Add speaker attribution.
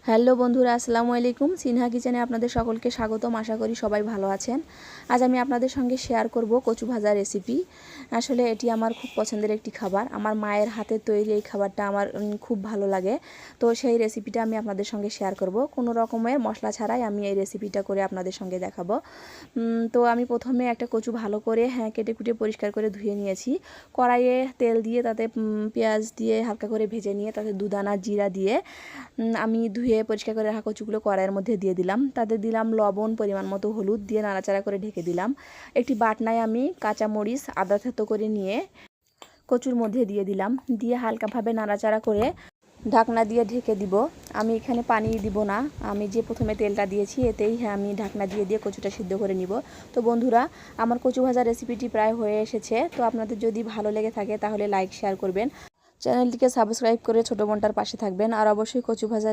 Speaker 1: Hello বন্ধুরা, আসসালামু আলাইকুম। সিনহা কিচেনে আপনাদের সকলকে স্বাগতম। আশা করি সবাই ভালো আছেন। আজ আমি আপনাদের সঙ্গে শেয়ার করব কচু ভাজা রেসিপি। আসলে এটি আমার খুব পছন্দের একটি খাবার। আমার মায়ের হাতের তৈরি এই খাবারটা আমার খুব ভালো লাগে। তো সেই রেসিপিটা আমি আপনাদের সঙ্গে শেয়ার করব। কোনো রকমের মশলা ছাড়াই আমি এই রেসিপিটা করে আপনাদের সঙ্গে দেখাবো। তো আমি প্রথমে একটা কচু ভালো করে কেটে কুটে পরিষ্কার করে ধুয়ে নিয়েছি। কড়াইয়ে তেল দিয়ে তাতে পেঁয়াজ দিয়ে হালকা করে ভেজে নিয়ে তাতে দুদানা জিরা দিয়ে আমি ধুয়ে পরিষ্কার করে রাখা কচুগুলো কড়াইয়ের মধ্যে দিয়ে দিলাম। তাতে দিলাম লবণ, পরিমাণ মতো হলুদ দিয়ে নাড়াচাড়া করে ঢেকে দিলাম। একটি বাটনায় আমি কাঁচামরিচ আদা থেতো করে নিয়ে কচুর মধ্যে দিয়ে দিলাম। দিয়ে হালকাভাবে নাড়াচাড়া করে ঢাকনা দিয়ে ঢেকে দিব। আমি এখানে পানি দিব না, আমি যে প্রথমে তেলটা দিয়েছি এতেই আমি ঢাকনা দিয়ে দিয়ে কচুটা সিদ্ধ করে নিব। তো বন্ধুরা, আমার কচু ভাজা রেসিপিটি প্রায় হয়ে এসেছে। তো আপনাদের যদি ভালো লেগে থাকে তাহলে লাইক শেয়ার করবেন, চ্যানেলটিকে সাবস্ক্রাইব করে ছোটো বোনটার পাশে থাকবেন। আর অবশ্যই কচু ভাজা